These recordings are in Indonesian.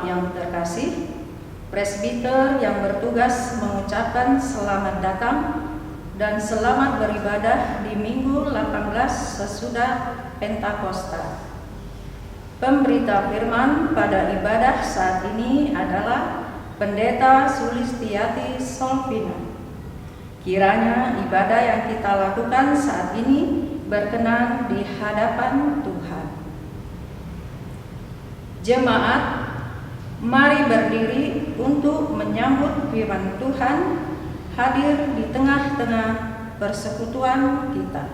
jemaat yang terkasih, presbiter yang bertugas mengucapkan selamat datang dan selamat beribadah di Minggu 18 sesudah Pentakosta. Pemberita firman pada ibadah saat ini adalah Pendeta Sulistiati Solvina. Kiranya ibadah yang kita lakukan saat ini berkenan di hadapan Tuhan. Jemaat, mari berdiri untuk menyambut firman Tuhan hadir di tengah-tengah persekutuan kita.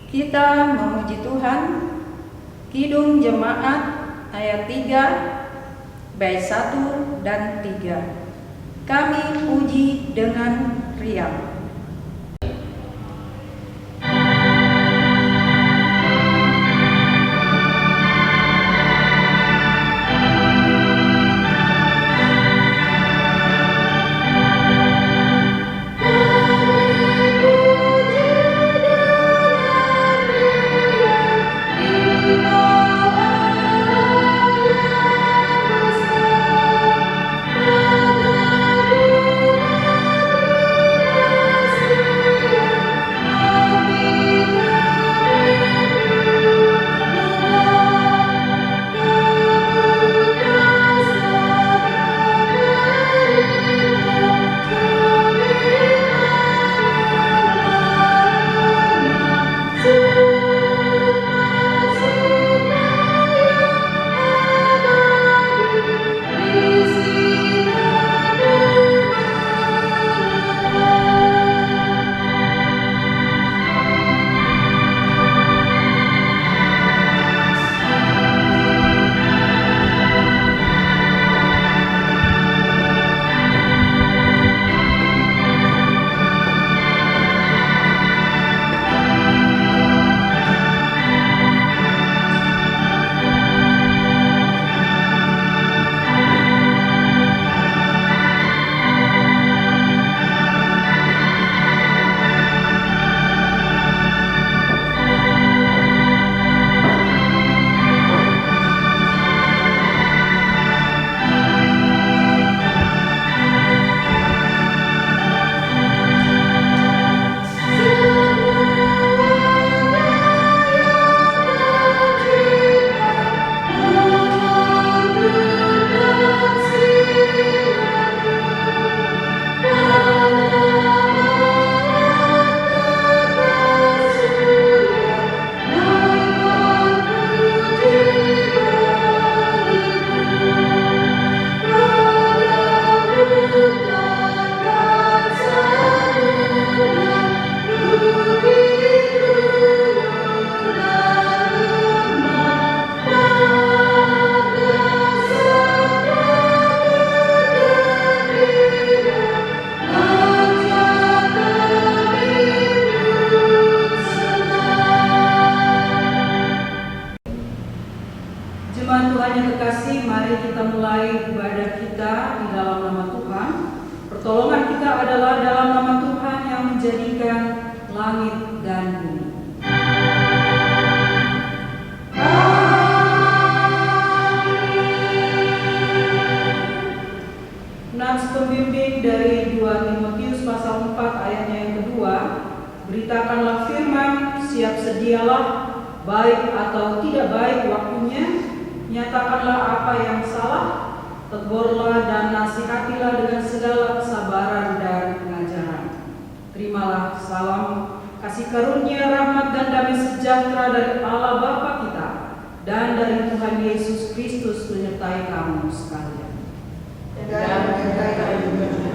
Kita memuji Tuhan. Kidung Jemaat ayat 3 bait 1 dan 3. Kami puji dengan riang. Beritakanlah firman, siap sedialah, baik atau tidak baik waktunya, nyatakanlah apa yang salah, tegurlah dan nasihatilah dengan segala kesabaran dan pengajaran. Terimalah salam, kasih karunia, rahmat dan damai sejahtera dari Allah Bapa kita dan dari Tuhan Yesus Kristus menyertai kamu sekalian. Dan menyertai kamu juga.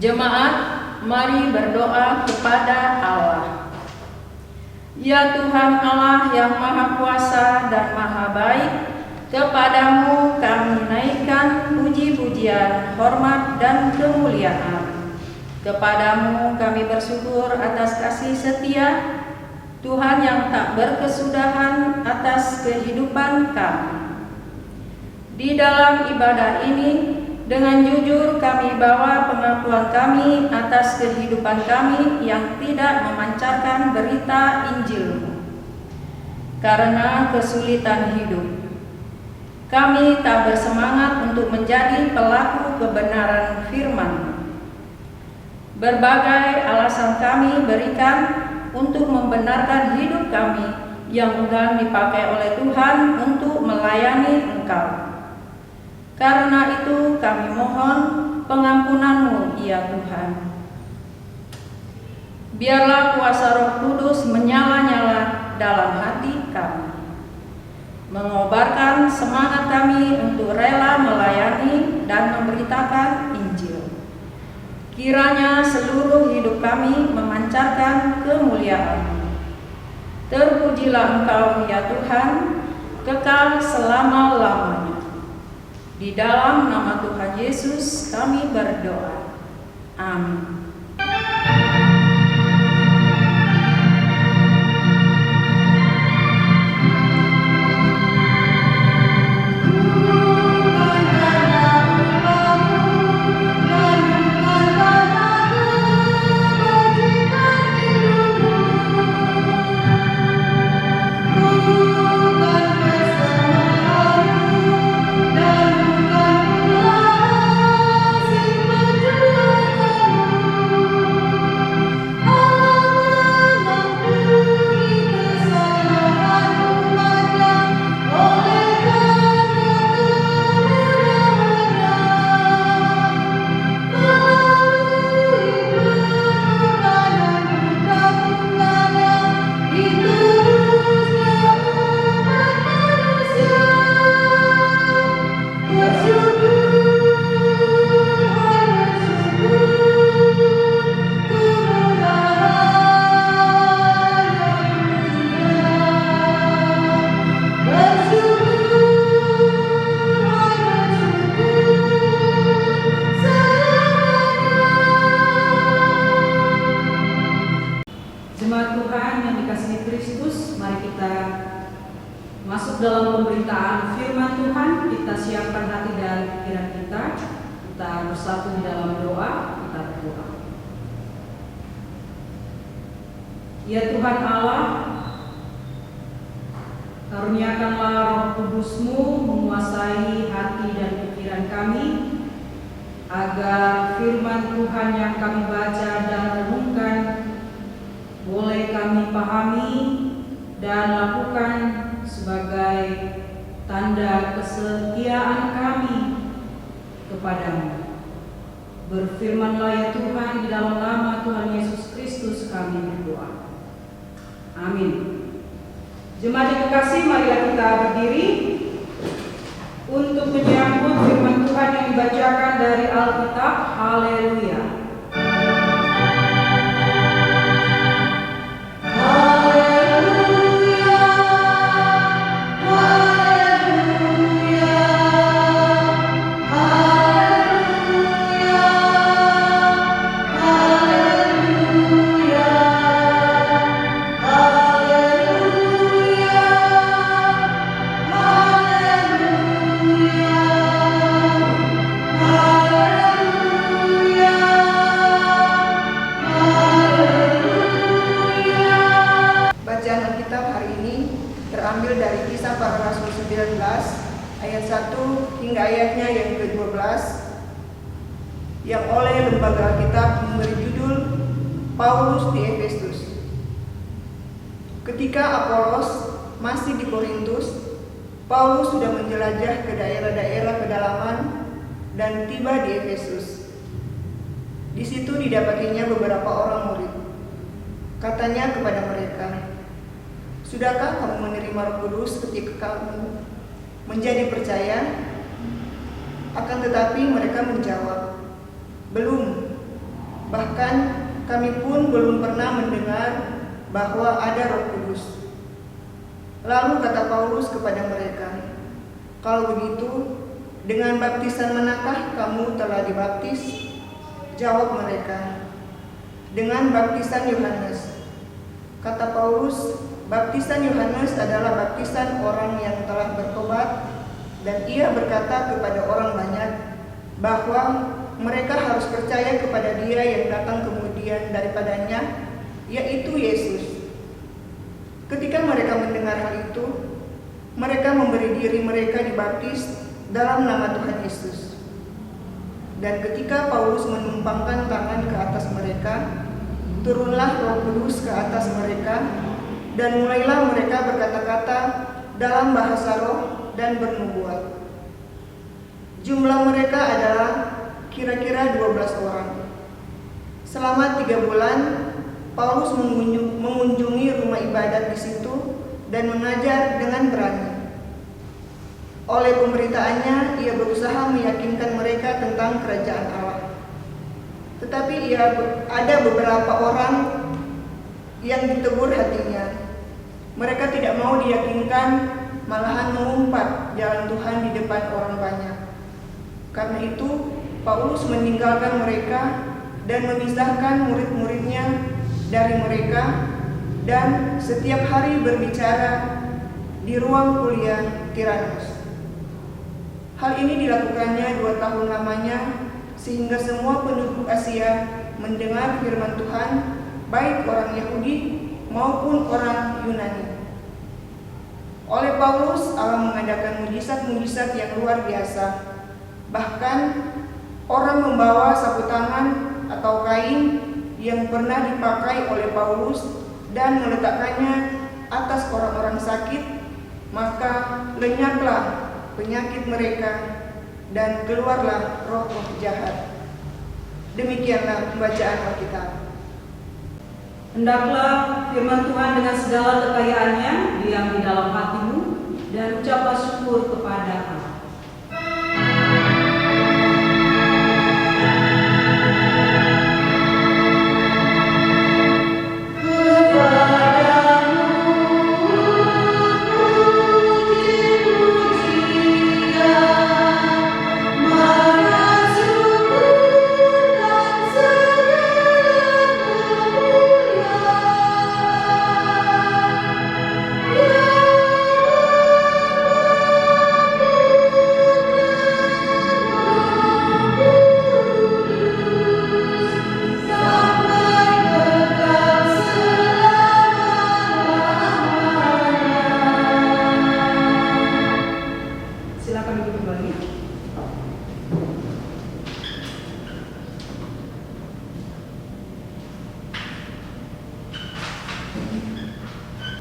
Jemaat, mari berdoa kepada Allah. Ya Tuhan Allah yang Maha Kuasa dan Maha Baik, kepadamu kami naikkan puji-pujian, hormat dan kemuliaan. Kepadamu kami bersyukur atas kasih setia Tuhan yang tak berkesudahan atas kehidupan kami. Di dalam ibadah ini, dengan jujur kami bawa pengakuan kami atas kehidupan kami yang tidak memancarkan berita Injil-Mu. Karena kesulitan hidup, kami tak bersemangat untuk menjadi pelaku kebenaran firman-Mu. Berbagai alasan kami berikan untuk membenarkan hidup kami yang enggan dipakai oleh Tuhan untuk melayani Engkau. Karena itu kami mohon pengampunan-Mu, ya Tuhan. Biarlah kuasa Roh Kudus menyala-nyala dalam hati kami, mengobarkan semangat kami untuk rela melayani dan memberitakan Injil. Kiranya seluruh hidup kami memancarkan kemuliaan-Mu. Terpujilah Engkau, ya Tuhan, kekal selama-lamanya. Di dalam nama Tuhan Yesus kami berdoa. Amin. Jemaat Tuhan yang dikasihi Kristus, mari kita masuk dalam pemberitaan firman Tuhan. Kita siapkan hati dan pikiran kita. Kita bersatu di dalam doa. Kita berdoa. Ya Tuhan Allah, karuniakanlah Roh Kudus-Mu menguasai hati dan pikiran kami, agar firman Tuhan yang kami baca dan renungkan boleh kami pahami dan lakukan sebagai tanda kesetiaan kami kepadamu. Berfirmanlah ya Tuhan, di dalam nama Tuhan Yesus Kristus kami berdoa. Amin. Jemaat yang kekasih, marilah kita berdiri untuk menyambut firman Tuhan yang dibacakan dari Alkitab. Haleluya. Terambil dari Kisah Para Rasul 19 ayat 1 hingga ayatnya yang ke-12, yang oleh Lembaga Alkitab memberi judul Paulus di Efesus. Ketika Apolos masih di Korintus, Paulus sudah menjelajah ke daerah-daerah pedalaman dan tiba di Efesus. Di situ didapatinya beberapa orang murid. Katanya kepada mereka, "Sudahkah kamu menerima Roh Kudus ketika kamu menjadi percaya?" Akan tetapi mereka menjawab, "Belum, Bahkan kami pun belum pernah mendengar bahwa ada Roh Kudus." Lalu kata Paulus kepada mereka, "Kalau begitu, dengan baptisan manakah kamu telah dibaptis?" Jawab mereka, "Dengan baptisan Yohanes." Kata Paulus, "Baptisan Yohanes adalah baptisan orang yang telah bertobat, dan ia berkata kepada orang banyak bahwa mereka harus percaya kepada Dia yang datang kemudian daripadanya, yaitu Yesus." Ketika mereka mendengar hal itu, mereka memberi diri mereka dibaptis dalam nama Tuhan Yesus. Dan ketika Paulus menumpangkan tangan ke atas mereka, turunlah Roh Kudus ke atas mereka, dan mulailah mereka berkata-kata dalam bahasa roh dan bernubuat. Jumlah mereka adalah kira-kira 12 orang. Selama 3 bulan, Paulus mengunjungi rumah ibadat di situ dan mengajar dengan berani. Oleh pemberitaannya, ia berusaha meyakinkan mereka tentang kerajaan Allah. Tetapi ada beberapa orang yang ditegur hatinya. Mereka tidak mau diyakinkan, malahan mengumpat jalan Tuhan di depan orang banyak. Karena itu, Paulus meninggalkan mereka dan memisahkan murid-muridnya dari mereka, dan setiap hari berbicara di ruang kuliah Tiranus. Hal ini dilakukannya 2 tahun lamanya, sehingga semua penduduk Asia mendengar firman Tuhan, baik orang Yahudi maupun orang Yunani. Oleh Paulus, Allah mengadakan mujizat-mujizat yang luar biasa. Bahkan orang membawa sapu tangan atau kain yang pernah dipakai oleh Paulus dan meletakkannya atas orang-orang sakit, maka lenyaplah penyakit mereka dan keluarlah roh-roh jahat. Demikianlah pembacaan Alkitab. Hendaklah firman Tuhan dengan segala kekayaannya diam di dalam hatimu, dan ucaplah syukur kepada Allah.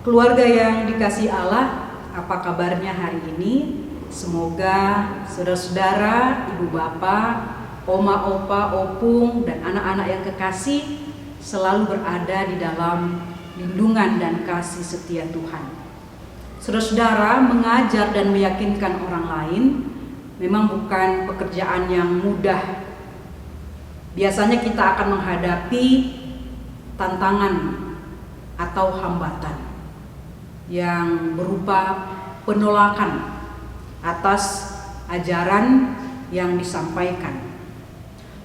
Keluarga yang dikasihi Allah, apa kabarnya hari ini? Semoga saudara-saudara, ibu bapak, oma, opa, opung, dan anak-anak yang kekasih selalu berada di dalam lindungan dan kasih setia Tuhan. Saudara-saudara, mengajar dan meyakinkan orang lain memang bukan pekerjaan yang mudah. Biasanya kita akan menghadapi tantangan atau hambatan yang berupa penolakan atas ajaran yang disampaikan.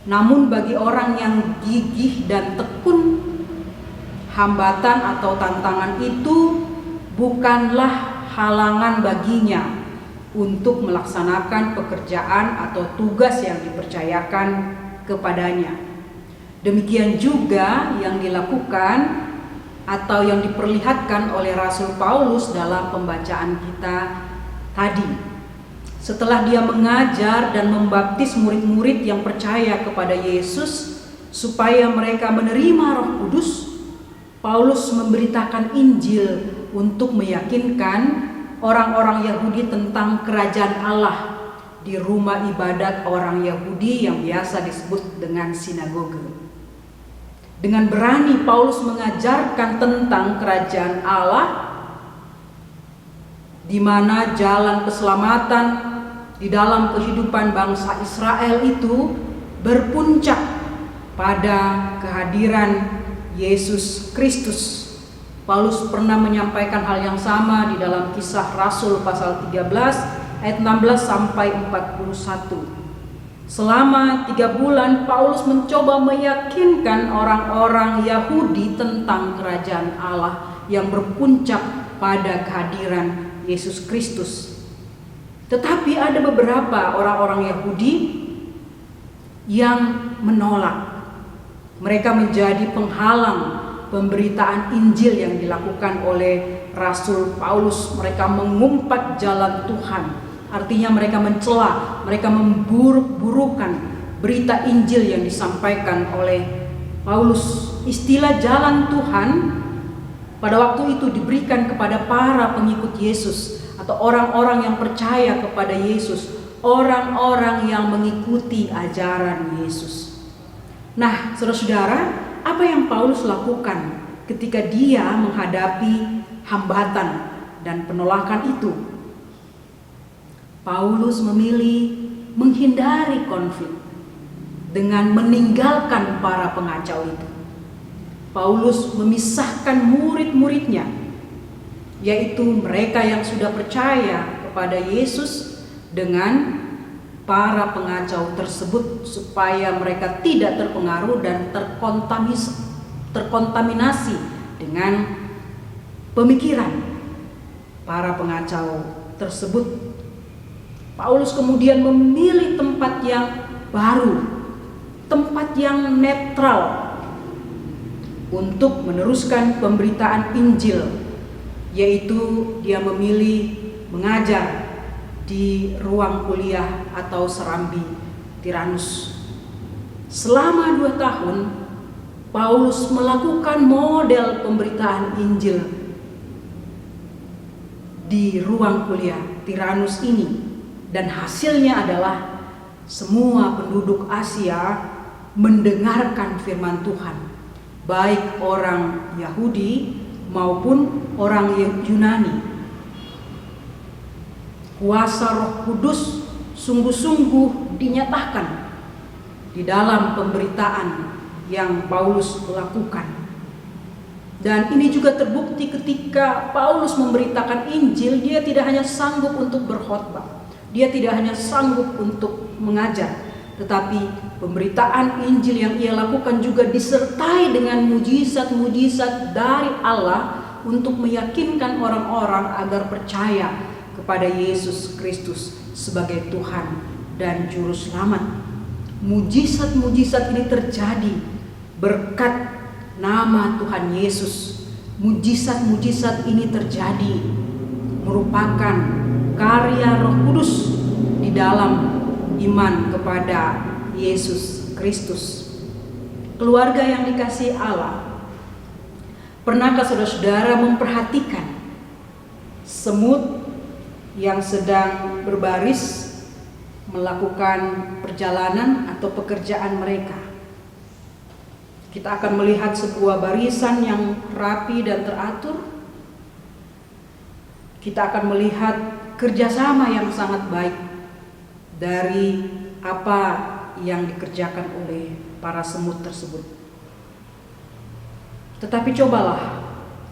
Namun bagi orang yang gigih dan tekun, hambatan atau tantangan itu bukanlah halangan baginya untuk melaksanakan pekerjaan atau tugas yang dipercayakan kepadanya. Demikian juga yang dilakukan atau yang diperlihatkan oleh Rasul Paulus dalam pembacaan kita tadi. Setelah dia mengajar dan membaptis murid-murid yang percaya kepada Yesus supaya mereka menerima Roh Kudus, Paulus memberitakan Injil untuk meyakinkan orang-orang Yahudi tentang kerajaan Allah di rumah ibadat orang Yahudi yang biasa disebut dengan sinagoge. Dengan berani Paulus mengajarkan tentang kerajaan Allah, di mana jalan keselamatan di dalam kehidupan bangsa Israel itu berpuncak pada kehadiran Yesus Kristus. Paulus pernah menyampaikan hal yang sama di dalam Kisah Rasul pasal 13 ayat 16 sampai 41. Selama 3 bulan Paulus mencoba meyakinkan orang-orang Yahudi tentang kerajaan Allah yang berpuncak pada kehadiran Yesus Kristus. Tetapi ada beberapa orang-orang Yahudi yang menolak. Mereka menjadi penghalang pemberitaan Injil yang dilakukan oleh Rasul Paulus. Mereka mengumpat jalan Tuhan. Artinya mereka mencela, mereka memburuk-burukan berita Injil yang disampaikan oleh Paulus. Istilah jalan Tuhan pada waktu itu diberikan kepada para pengikut Yesus atau orang-orang yang percaya kepada Yesus, orang-orang yang mengikuti ajaran Yesus. Nah, saudara-saudara, apa yang Paulus lakukan ketika dia menghadapi hambatan dan penolakan itu? Paulus memilih menghindari konflik dengan meninggalkan para pengacau itu. Paulus memisahkan murid-muridnya, yaitu mereka yang sudah percaya kepada Yesus, dengan para pengacau tersebut, supaya mereka tidak terpengaruh dan terkontaminasi dengan pemikiran para pengacau tersebut. Paulus kemudian memilih tempat yang baru, tempat yang netral untuk meneruskan pemberitaan Injil, yaitu dia memilih mengajar di ruang kuliah atau serambi Tiranus. Selama 2 tahun, Paulus melakukan model pemberitaan Injil di ruang kuliah Tiranus ini. Dan hasilnya adalah semua penduduk Asia mendengarkan firman Tuhan, baik orang Yahudi maupun orang Yunani. Kuasa Roh Kudus sungguh-sungguh dinyatakan di dalam pemberitaan yang Paulus lakukan. Dan ini juga terbukti ketika Paulus memberitakan Injil. Dia tidak hanya sanggup untuk berkhotbah, dia tidak hanya sanggup untuk mengajar, tetapi pemberitaan Injil yang ia lakukan juga disertai dengan mujizat-mujizat dari Allah untuk meyakinkan orang-orang agar percaya kepada Yesus Kristus sebagai Tuhan dan Juru Selamat. Mujizat-mujizat ini terjadi berkat nama Tuhan Yesus. Mujizat-mujizat ini terjadi merupakan karya Roh Kudus di dalam iman kepada Yesus Kristus. Keluarga yang dikasihi Allah, pernahkah saudara-saudara memperhatikan semut yang sedang berbaris melakukan perjalanan atau pekerjaan mereka? Kita akan melihat sebuah barisan yang rapi dan teratur. Kita akan melihat kerjasama yang sangat baik dari apa yang dikerjakan oleh para semut tersebut. Tetapi cobalah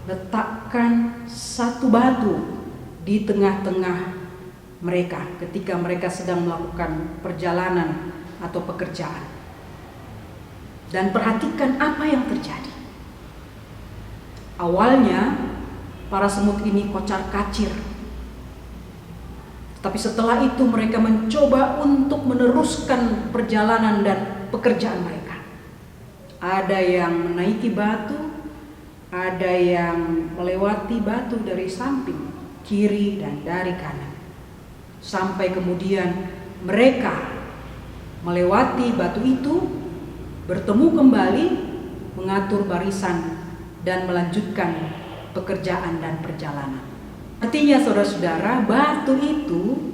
letakkan satu batu di tengah-tengah mereka ketika mereka sedang melakukan perjalanan atau pekerjaan, dan perhatikan apa yang terjadi. Awalnya para semut ini kocar-kacir, tapi setelah itu mereka mencoba untuk meneruskan perjalanan dan pekerjaan mereka. Ada yang menaiki batu, ada yang melewati batu dari samping, kiri dan dari kanan. Sampai kemudian mereka melewati batu itu, bertemu kembali, mengatur barisan dan melanjutkan pekerjaan dan perjalanan. Artinya saudara-saudara, batu itu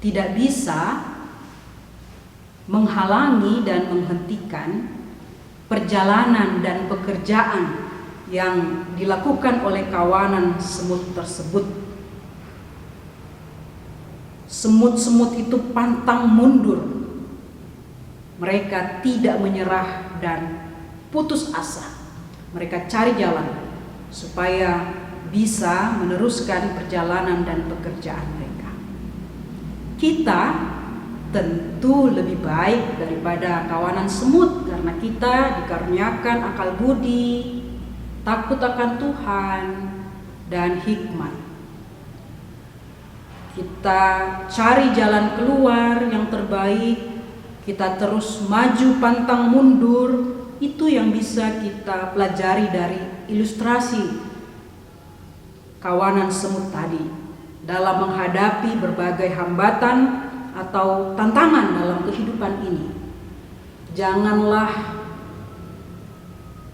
tidak bisa menghalangi dan menghentikan perjalanan dan pekerjaan yang dilakukan oleh kawanan semut tersebut. Semut-semut itu pantang mundur mereka tidak menyerah dan putus asa. Mereka cari jalan supaya bisa meneruskan perjalanan dan pekerjaan mereka. Kita tentu lebih baik daripada kawanan semut karena kita dikaruniakan akal budi, takut akan Tuhan, dan hikmat. Kita cari jalan keluar yang terbaik, kita terus maju pantang mundur. Itu yang bisa kita pelajari dari ilustrasi kawanan semut tadi dalam menghadapi berbagai hambatan atau tantangan dalam kehidupan ini. Janganlah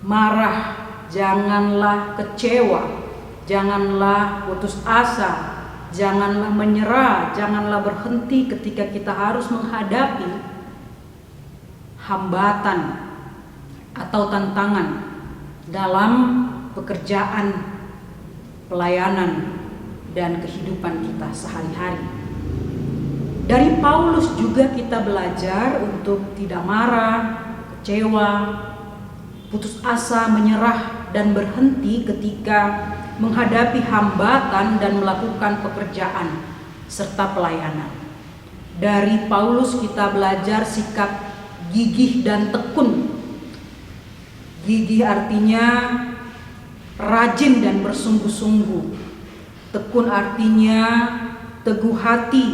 marah, janganlah kecewa, janganlah putus asa, janganlah menyerah, janganlah berhenti ketika kita harus menghadapi hambatan atau tantangan dalam pekerjaan, pelayanan, dan kehidupan kita sehari-hari. Dari Paulus juga kita belajar untuk tidak marah, kecewa, putus asa, menyerah, dan berhenti ketika menghadapi hambatan dan melakukan pekerjaan serta pelayanan. Dari Paulus kita belajar sikap gigih dan tekun. Gigih artinya rajin dan bersungguh-sungguh. Tekun artinya teguh hati,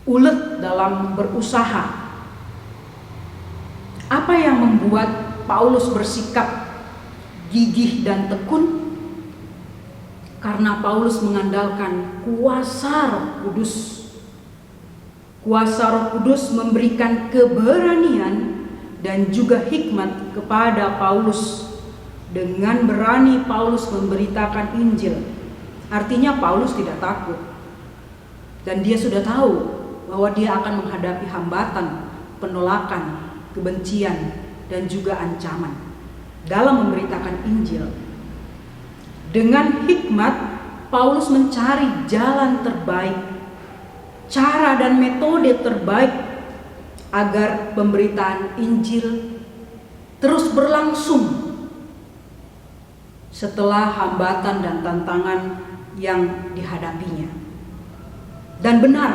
ulet dalam berusaha. Apa yang membuat Paulus bersikap gigih dan tekun? Karena Paulus mengandalkan kuasa Roh Kudus. Kuasa Roh Kudus memberikan keberanian dan juga hikmat kepada Paulus. Dengan berani Paulus memberitakan Injil. Artinya Paulus tidak takut. Dan dia sudah tahu bahwa dia akan menghadapi hambatan, penolakan, kebencian, dan juga ancaman dalam memberitakan Injil. Dengan hikmat, Paulus mencari jalan terbaik, cara dan metode terbaik agar pemberitaan Injil terus berlangsung setelah hambatan dan tantangan yang dihadapinya. Dan benar,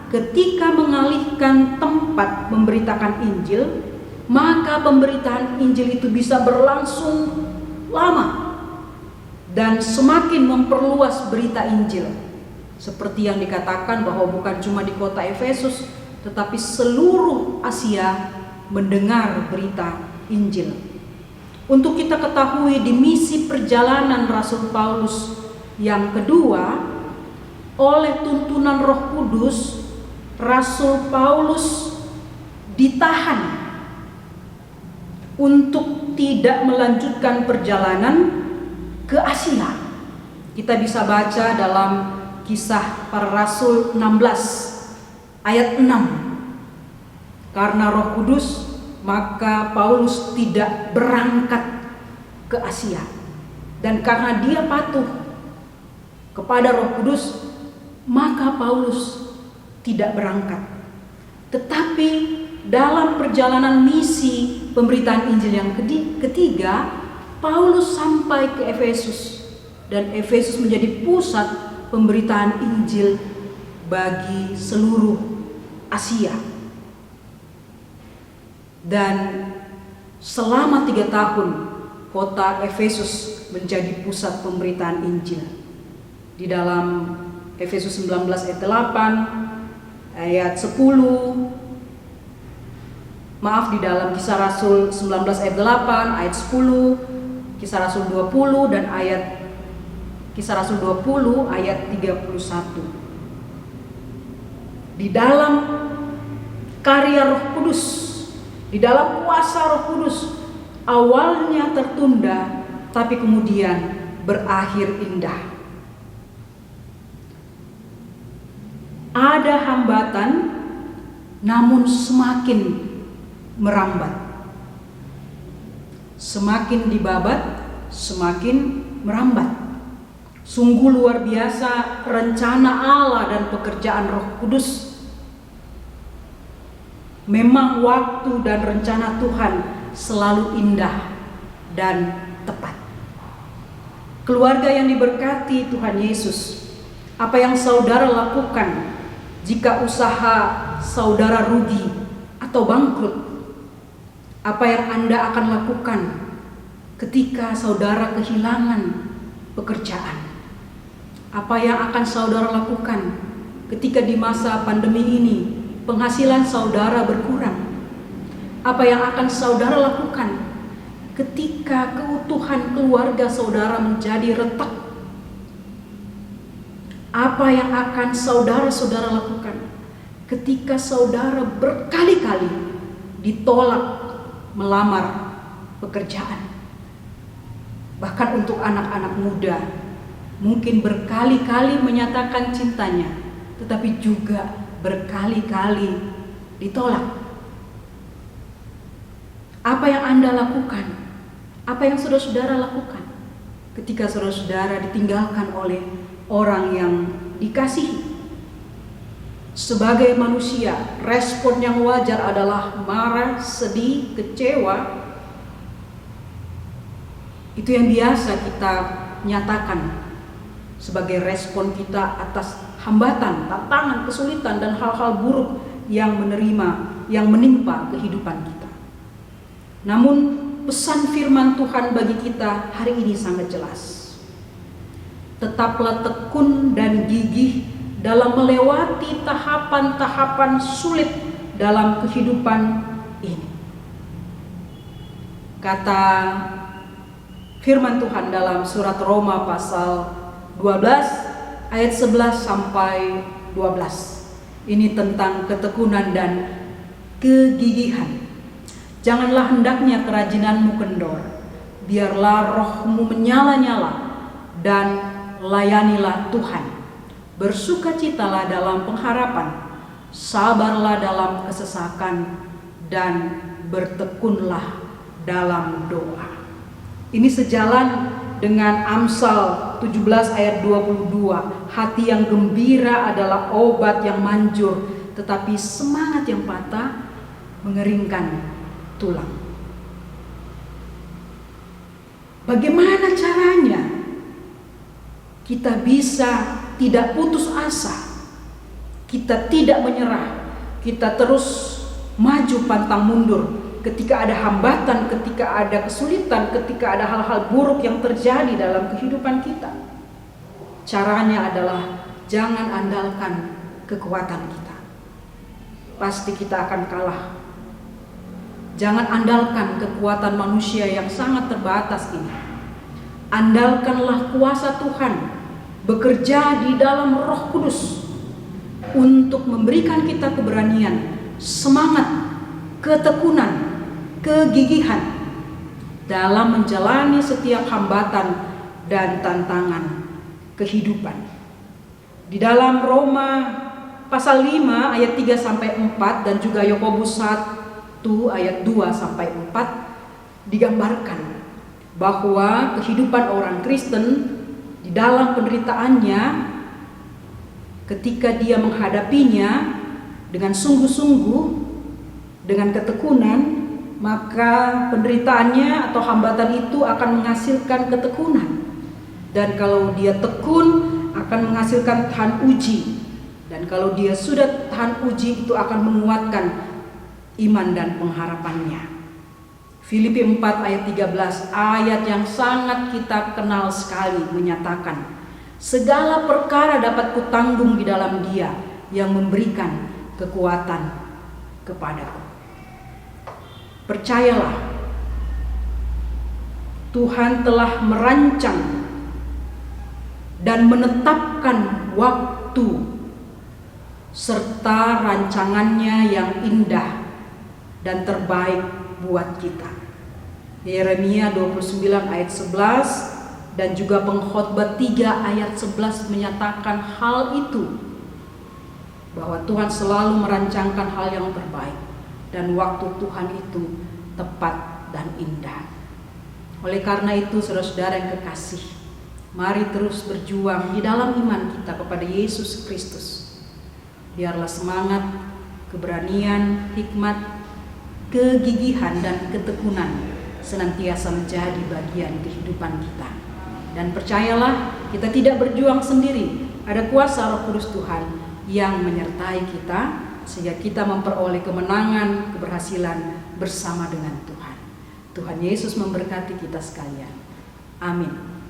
ketika mengalihkan tempat memberitakan Injil, maka pemberitaan Injil itu bisa berlangsung lama dan semakin memperluas berita Injil. Seperti yang dikatakan bahwa bukan cuma di kota Efesus, tetapi seluruh Asia mendengar berita Injil. Untuk kita ketahui di misi perjalanan Rasul Paulus yang kedua, oleh tuntunan Roh Kudus, Rasul Paulus ditahan untuk tidak melanjutkan perjalanan ke Asia. Kita bisa baca dalam Kisah Para Rasul 16 ayat 6. Karena Roh Kudus, maka Paulus tidak berangkat ke Asia. Dan karena dia patuh kepada Roh Kudus, maka Paulus tidak berangkat. Tetapi dalam perjalanan misi pemberitaan Injil yang ketiga, Paulus sampai ke Efesus. Dan Efesus menjadi pusat pemberitaan Injil bagi seluruh Asia. Dan selama 3 tahun kota Efesus menjadi pusat pemberitaan Injil. Di dalam Efesus 19 ayat 8, ayat 10, di dalam Kisah Rasul 19 ayat 8, ayat 10, Kisah Rasul 20 dan Kisah Rasul 20 ayat 31. Di dalam karya Roh Kudus, di dalam kuasa Roh Kudus, awalnya tertunda tapi kemudian berakhir indah. Ada hambatan namun semakin merambat. Semakin dibabat, semakin merambat. Sungguh luar biasa rencana Allah dan pekerjaan Roh Kudus. Memang waktu dan rencana Tuhan selalu indah dan tepat. Keluarga yang diberkati Tuhan Yesus, apa yang saudara lakukan jika usaha saudara rugi atau bangkrut? Apa yang Anda akan lakukan ketika saudara kehilangan pekerjaan? Apa yang akan saudara lakukan ketika di masa pandemi ini penghasilan saudara berkurang? Apa yang akan saudara lakukan ketika keutuhan keluarga saudara menjadi retak? Apa yang akan saudara-saudara lakukan ketika saudara berkali-kali ditolak melamar pekerjaan? Bahkan untuk anak-anak muda, mungkin berkali-kali menyatakan cintanya, tetapi juga berkali-kali ditolak. Apa yang Anda lakukan? Apa yang saudara-saudara lakukan ketika saudara-saudara ditinggalkan oleh orang yang dikasihi? Sebagai manusia, respon yang wajar adalah marah, sedih, kecewa. Itu yang biasa kita nyatakan sebagai respon kita atas hambatan, tantangan, kesulitan, dan hal-hal buruk yang menimpa kehidupan kita. Namun pesan firman Tuhan bagi kita hari ini sangat jelas. Tetaplah tekun dan gigih dalam melewati tahapan-tahapan sulit dalam kehidupan ini. Kata firman Tuhan dalam surat Roma pasal 12 ayat 11 sampai 12. Ini tentang ketekunan dan kegigihan. Janganlah hendaknya kerajinanmu kendor, biarlah rohmu menyala-nyala dan layanilah Tuhan. Bersukacitalah dalam pengharapan, sabarlah dalam kesesakan, dan bertekunlah dalam doa. Ini sejalan dengan Amsal 17 ayat 22. Hati yang gembira adalah obat yang manjur, tetapi semangat yang patah mengeringkan tulang. Bagaimana caranya kita bisa tidak putus asa, kita tidak menyerah, kita terus maju pantang mundur ketika ada hambatan, ketika ada kesulitan, ketika ada hal-hal buruk yang terjadi dalam kehidupan kita? Caranya adalah jangan andalkan kekuatan kita. Pasti kita akan kalah. Jangan andalkan kekuatan manusia yang sangat terbatas ini. Andalkanlah kuasa Tuhan bekerja di dalam Roh Kudus untuk memberikan kita keberanian, semangat, ketekunan, kegigihan dalam menjalani setiap hambatan dan tantangan kehidupan. Di dalam Roma pasal 5 ayat 3 sampai 4 dan juga Yakobus 1 ayat 2 sampai 4 digambarkan bahwa kehidupan orang Kristen di dalam penderitaannya, ketika dia menghadapinya dengan sungguh-sungguh, dengan ketekunan, maka penderitaannya atau hambatan itu akan menghasilkan ketekunan. Dan kalau dia tekun, akan menghasilkan tahan uji. Dan kalau dia sudah tahan uji, itu akan menguatkan iman dan pengharapannya. Filipi 4 ayat 13, ayat yang sangat kita kenal sekali, menyatakan, segala perkara dapat kutanggung di dalam Dia yang memberikan kekuatan kepadaku. Percayalah, Tuhan telah merancang dan menetapkan waktu serta rancangannya yang indah dan terbaik buat kita. Yeremia 29 ayat 11 dan juga Pengkhotbah 3 ayat 11 menyatakan hal itu, bahwa Tuhan selalu merancangkan hal yang terbaik dan waktu Tuhan itu tepat dan indah. Oleh karena itu, saudara-saudara yang kekasih, mari terus berjuang di dalam iman kita kepada Yesus Kristus. Biarlah semangat, keberanian, hikmat, kegigihan, dan ketekunan senantiasa menjadi bagian kehidupan kita. Dan percayalah, kita tidak berjuang sendiri. Ada kuasa Roh Kudus Tuhan yang menyertai kita sehingga kita memperoleh kemenangan, keberhasilan bersama dengan Tuhan. Tuhan Yesus memberkati kita sekalian. Amin.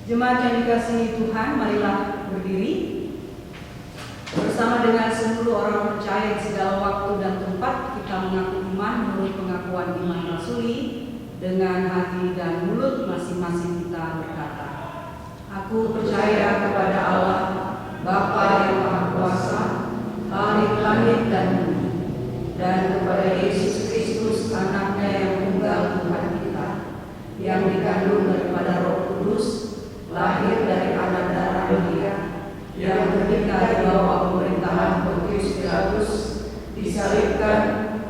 Jemaat yang dikasihi Tuhan, marilah berdiri bersama dengan seluruh orang percaya di segala waktu dan tempat. Kita mengaku iman menurut pengakuan iman rasuli dengan hati dan mulut masing-masing kita berkata, aku percaya kepada Allah, Bapa yang Maha Kuasa, Khalik langit dan bumi, dan kepada Yesus Kristus, Anaknya yang tunggal Tuhan kita, yang dikandung daripada Roh Kudus, lahir dari anak darah Maria, yang menikah di bawah pemerintahan Pontius Pilatus, disalibkan,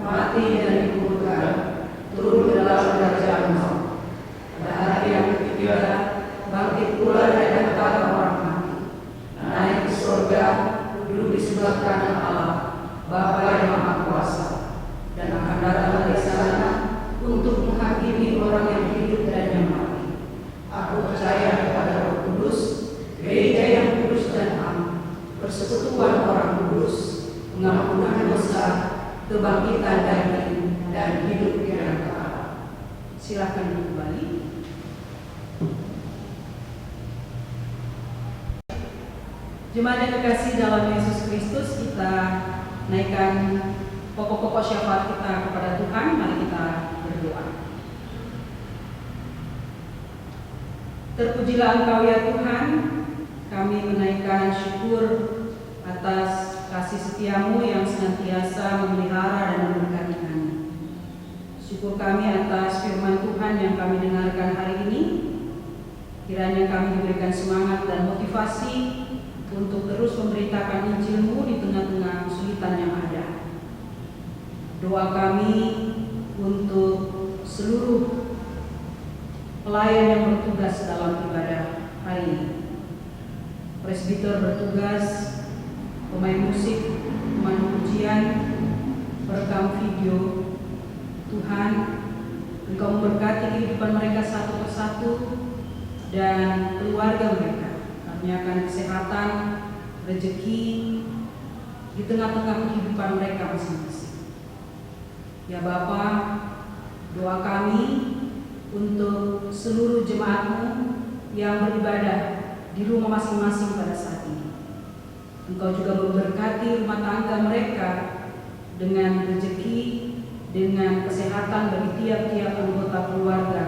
mati dan dikuburkan, turun ke dalam kerajaan maut. Pada hari yang ketiga, bangkit pula dari antara orang mati, naik ke surga, duduk di sebelah kanan Allah, Bapa yang Maha Kuasa, dan akan datang dari sana untuk menghakimi orang yang hidup dan yang mati. Aku percaya kepada Roh Kudus, gereja yang kudus dan am, persekutuan orang kudus, pengampunan dosa, kebangkitan daging, dan hidup yang kekal. Silakan kembali. Jemaat yang terkasih dalam Yesus Kristus, kita naikkan pokok-pokok syafaat kita kepada Tuhan. Mari kita berdoa. Terpujilah Engkau ya Tuhan, kami menaikkan syukur atas kasih setiamu yang senantiasa memelihara dan memberkati kami. Syukur kami atas firman Tuhan yang kami dengarkan hari ini. Kiranya kami diberikan semangat dan motivasi untuk terus memberitakan Injil-Mu di tengah-tengah kesulitan yang ada. Doa kami untuk seluruh pelayan yang bertugas dalam ibadah hari ini. Presbiter bertugas, pemain musik, pemandu pujian, perekam video. Tuhan, Engkau memberkati kehidupan mereka satu persatu dan keluarga mereka. Karuniakan kesehatan, rezeki di tengah-tengah kehidupan mereka masing-masing. Ya Bapa, doa kami untuk seluruh jemaat-Mu yang beribadah di rumah masing-masing pada saat ini. Engkau juga memberkati rumah tangga mereka dengan rezeki, dengan kesehatan bagi tiap-tiap anggota keluarga,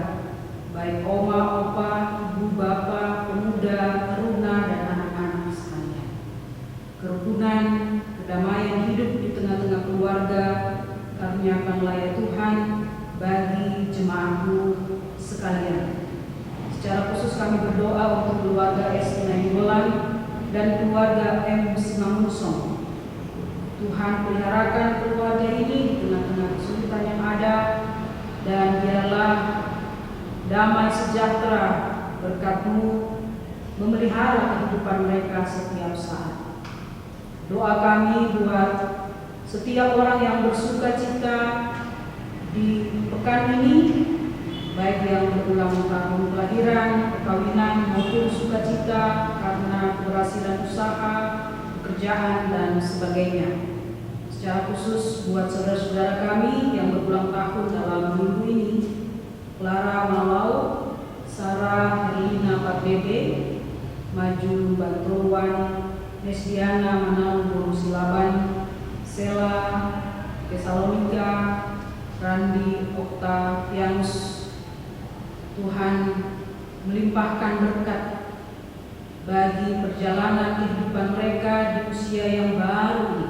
baik oma, opa, ibu, bapak, pemuda, teruna, dan anak-anak sekalian. Kerukunan, kedamaian hidup di tengah-tengah keluarga, karuniakanlah ya Tuhan bagi jemaat-Mu sekalian. Secara khusus kami berdoa untuk keluarga S. Nainggolan dan keluarga M. Simangunsong. Tuhan peliharakan keluarga ini di tengah-tengah kesulitan yang ada, dan biarlah damai sejahtera berkat-Mu memelihara kehidupan mereka setiap saat. Doa kami buat setiap orang yang bersuka cita di pekan ini, baik yang berulang tahun kelahiran, perkawinan, maupun sukacita karena keberhasilan usaha, pekerjaan, dan sebagainya. Secara khusus buat saudara-saudara kami yang berulang tahun dalam minggu ini, Clara Malau, Sarah Herlina Patbebe, Maju Bantuan, Nesdiana Manal Silaban, Sela Tesalonika, Randi Octavianus. Tuhan melimpahkan berkat bagi perjalanan kehidupan mereka di usia yang baru ini,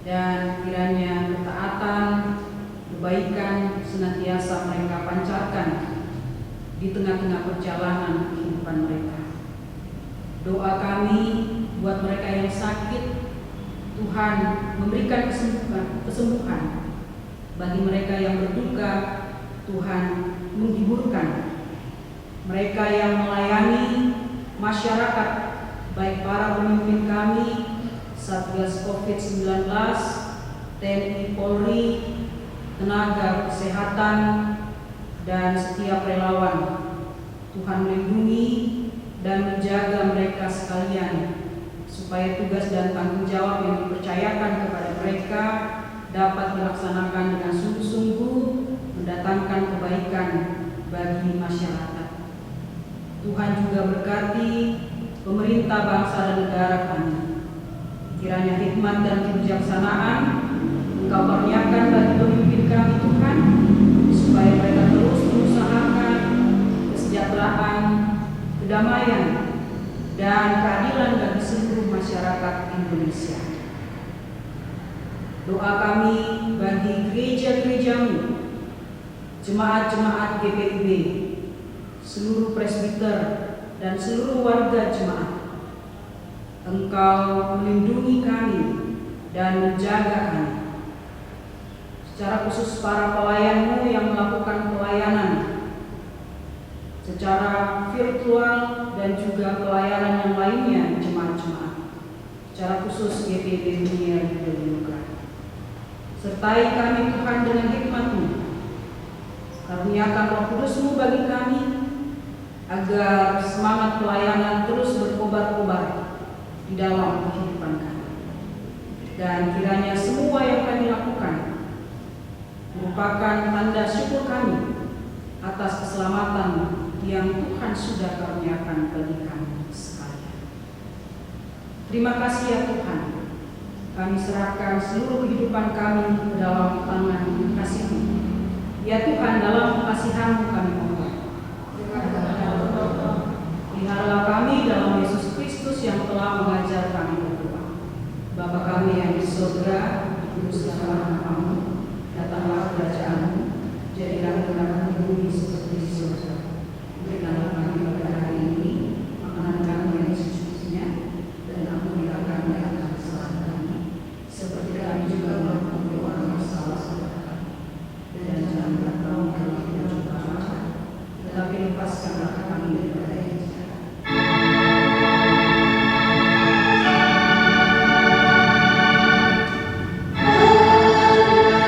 dan kiranya ketaatan, kebaikan senantiasa mereka pancarkan di tengah-tengah perjalanan kehidupan mereka. Doa kami buat mereka yang sakit, Tuhan memberikan kesembuhan. Bagi mereka yang berduka, Tuhan menghiburkan. Mereka yang melayani masyarakat, baik para pemimpin kami, Satgas COVID-19, TNI Polri, tenaga kesehatan, dan setiap relawan, Tuhan melindungi dan menjaga mereka sekalian, supaya tugas dan tanggung jawab yang dipercayakan kepada mereka dapat dilaksanakan dengan sungguh-sungguh, mendatangkan kebaikan bagi masyarakat. Tuhan juga berkati pemerintah bangsa dan negara kami. Kiranya hikmat dan kebijaksanaan Engkau karuniakan bagi pemimpin kami, Tuhan, supaya mereka terus mengusahakan kesejahteraan, kedamaian, dan keadilan bagi seluruh masyarakat Indonesia. Doa kami bagi gereja-gereja-Mu, jemaat-jemaat GPIB, seluruh presbiter, dan seluruh warga jemaat. Engkau melindungi kami dan menjaga kami. Secara khusus para pelayan-Mu yang melakukan pelayanan secara virtual dan juga pelayanan yang lainnya jemaat-jemaat. Secara khusus GPIB Dunia juga. Sertai kami Tuhan dengan hikmat-Mu. Karuniakan Roh Kudus-Mu bagi kami, agar semangat pelayanan terus berkobar-kobar di dalam kehidupan kami. Dan kiranya semua yang kami lakukan merupakan tanda syukur kami atas keselamatan yang Tuhan sudah karuniakan bagi kami sekalian. Terima kasih ya Tuhan. Kami serahkan seluruh kehidupan kami ke dalam tangan kasih-Mu. Ya Tuhan, dalam kasihan-Mu kami mohon. Peliharalah kami dalam Yesus Kristus yang telah mengajar kami berdoa. Bapa kami yang di surga, dikuduskanlah nama-Mu, datanglah kerajaan-Mu, jadilah kehendakmu di bumi seperti di surga. Berikanlah kami pada hari ini makanan kami yang secukupnya, dan ampunilah kami akan kesalahan kami, seperti kami juga mengampuni orang yang salah kepada kami. Dan janganlah kami ke dalam pencobaan, tetapi lepaskanlah kami daripada yang jahat. Hallelujah.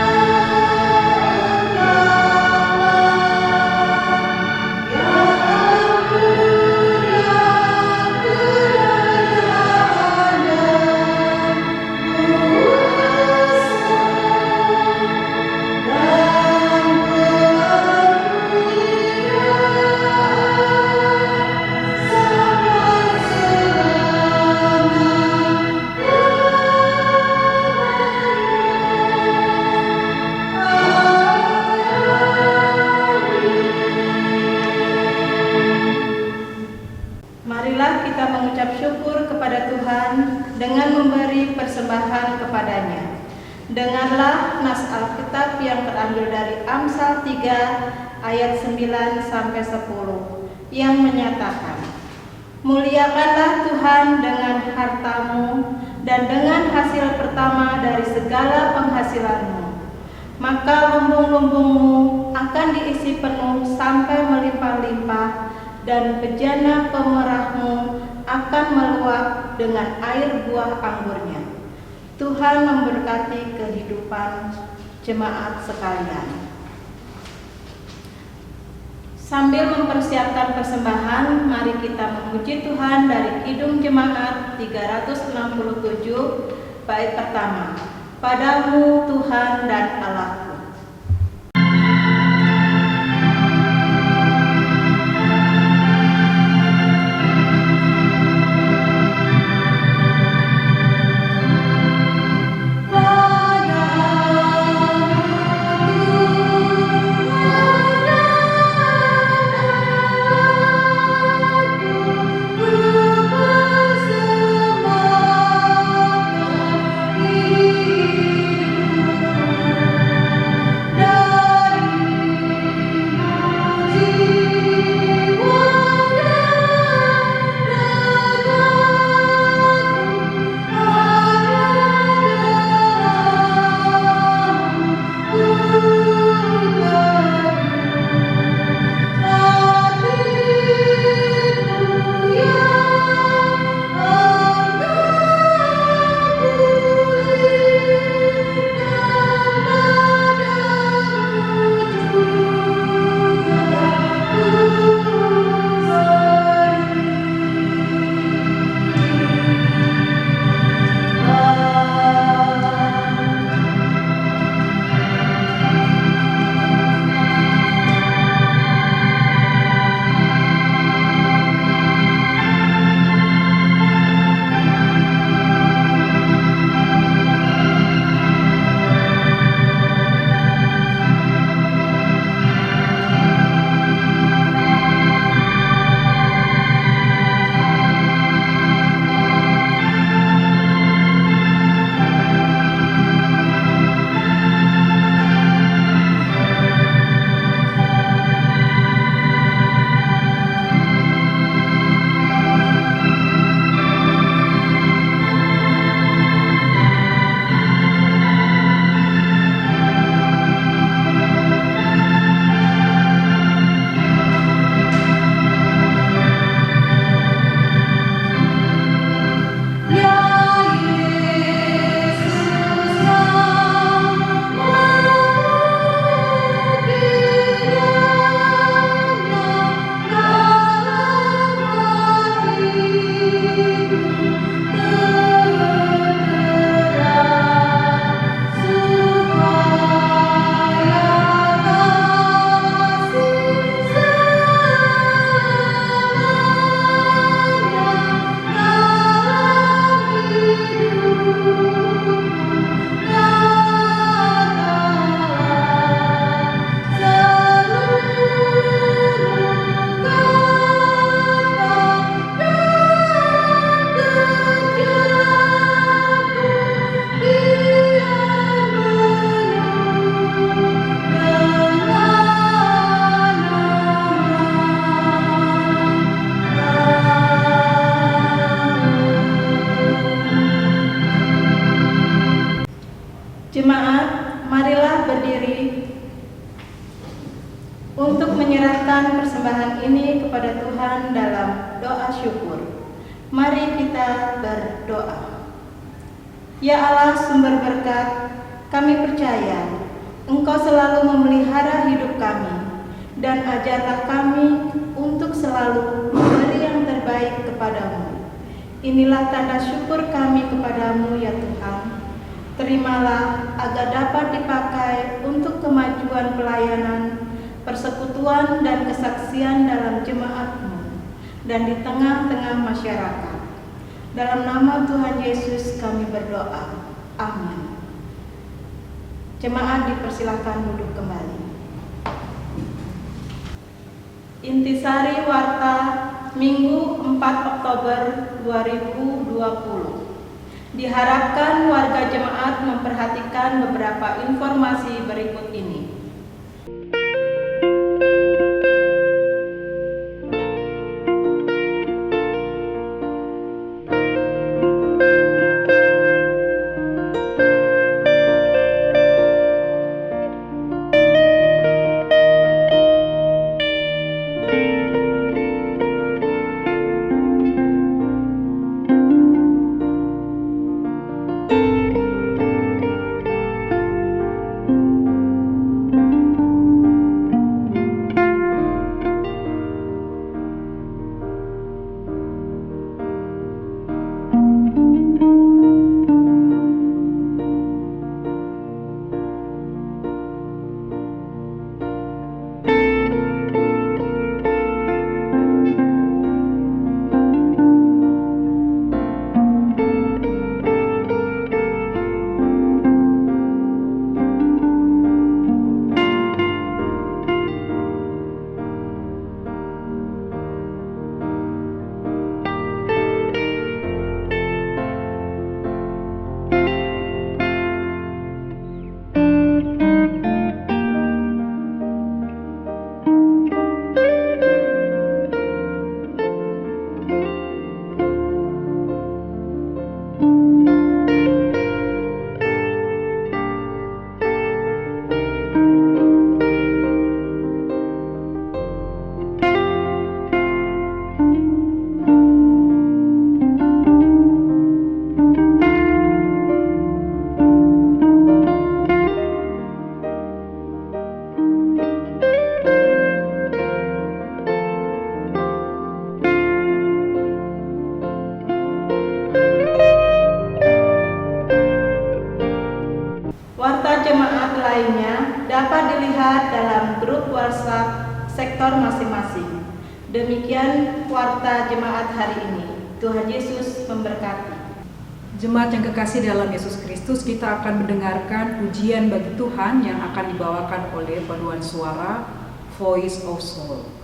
persembahan kepadanya. Dengarlah nas Alkitab yang terambil dari Amsal 3 ayat 9 sampai 10 yang menyatakan, muliakanlah Tuhan dengan hartamu dan dengan hasil pertama dari segala penghasilanmu. Maka lumbung-lumbungmu akan diisi penuh sampai melimpah-limpah, dan bejana pemerahmu akan meluap dengan air buah anggurnya. Tuhan memberkati kehidupan jemaat sekalian. Sambil mempersiapkan persembahan, mari kita memuji Tuhan dari Kidung Jemaat 367 bait pertama. Padamu Tuhan dan Allahku. Jemaat, marilah berdiri untuk menyerahkan persembahan ini kepada Tuhan dalam doa syukur. Mari kita berdoa. Ya Allah sumber berkat, kami percaya Engkau selalu memelihara hidup kami, dan ajarlah kami untuk selalu memberi yang terbaik kepadamu. Inilah tanda syukur kami kepadamu ya Tuhan. Terimalah agar dapat dipakai untuk kemajuan pelayanan, persekutuan dan kesaksian dalam jemaat-Mu dan di tengah-tengah masyarakat. Dalam nama Tuhan Yesus kami berdoa. Amin. Jemaat dipersilakan duduk kembali. Intisari Warta Minggu 4 Oktober 2020. Diharapkan warga jemaat memperhatikan beberapa informasi berikut ini. Warta jemaat lainnya dapat dilihat dalam grup WhatsApp sektor masing-masing. Demikian warta jemaat hari ini. Tuhan Yesus memberkati. Jemaat yang kekasih dalam Yesus Kristus, kita akan mendengarkan pujian bagi Tuhan yang akan dibawakan oleh paduan suara Voice of Soul.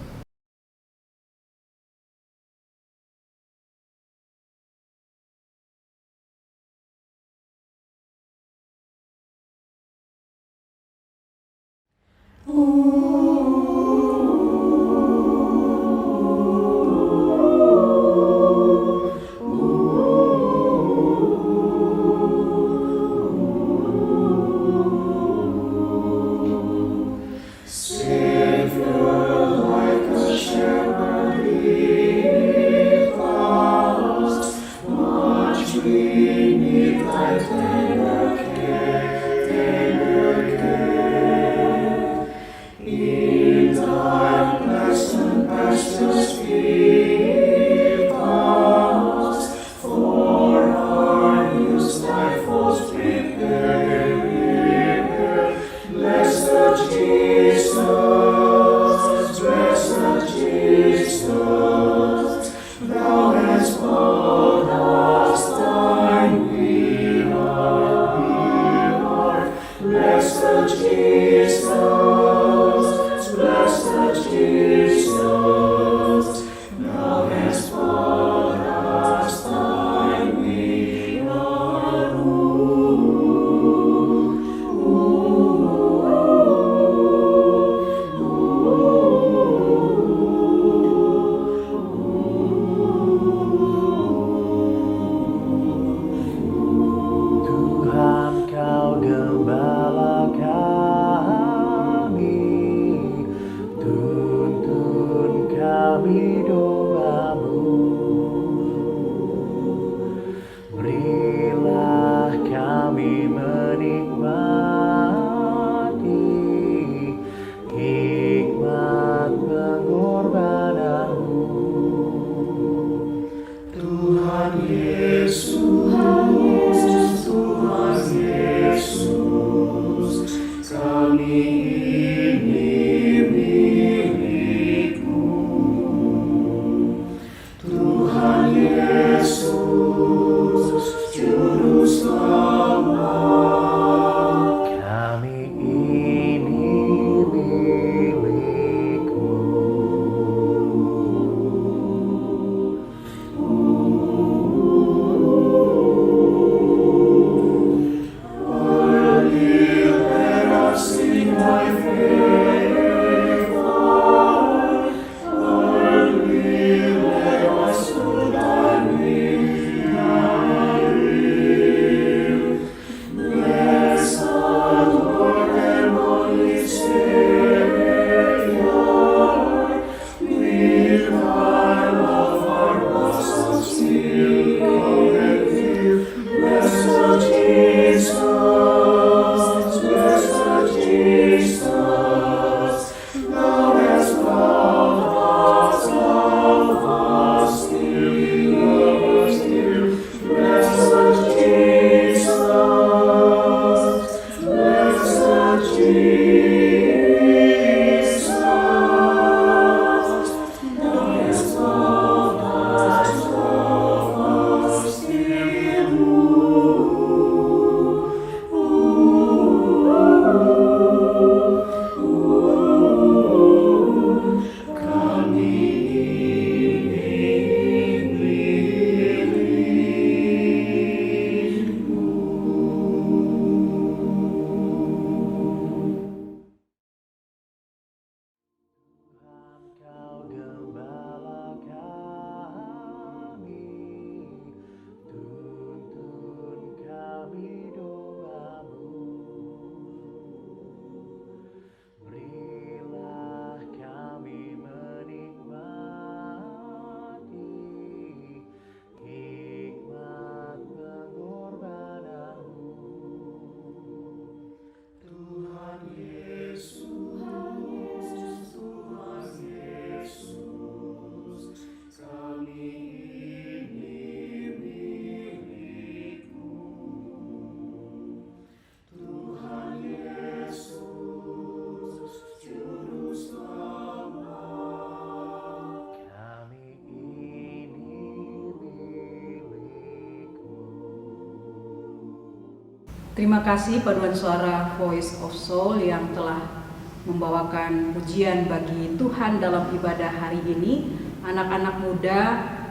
Terima kasih paduan suara Voice of Soul yang telah membawakan pujian bagi Tuhan dalam ibadah hari ini. Anak-anak muda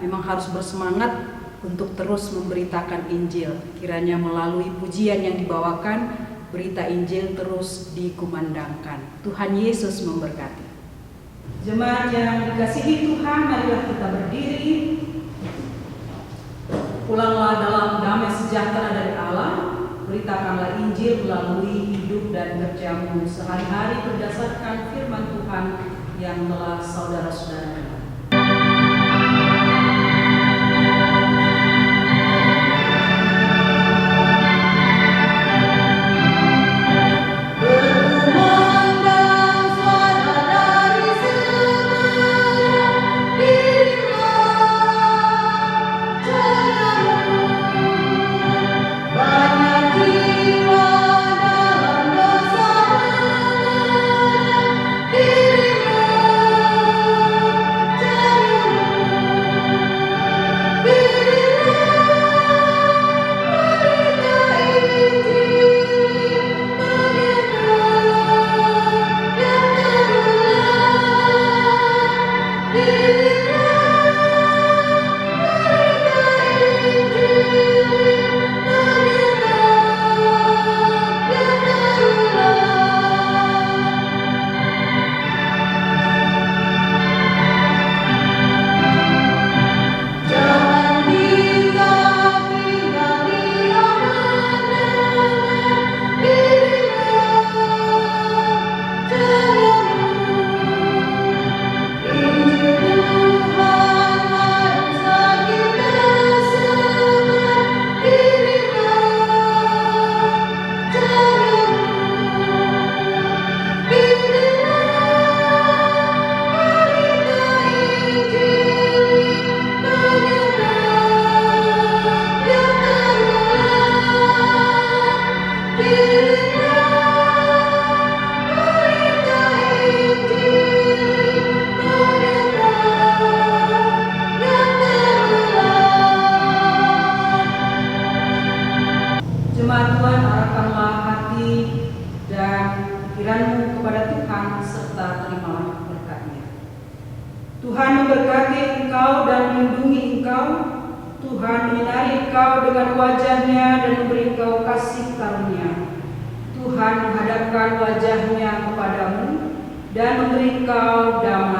memang harus bersemangat untuk terus memberitakan Injil. Kiranya melalui pujian yang dibawakan, berita Injil terus dikumandangkan. Tuhan Yesus memberkati. Jemaat yang dikasihi Tuhan, marilah kita berdiri. Pulanglah dalam damai sejahtera dari Allah. Beritakanlah Injil melalui hidup dan kerjamu sehari-hari berdasarkan firman Tuhan yang telah saudara-saudara dengar. Tuhan memberkati engkau dan melindungi engkau. Tuhan menyinari engkau dengan wajah-Nya dan memberi engkau kasih karunia. Tuhan menghadapkan wajah-Nya kepadamu dan memberi engkau damai.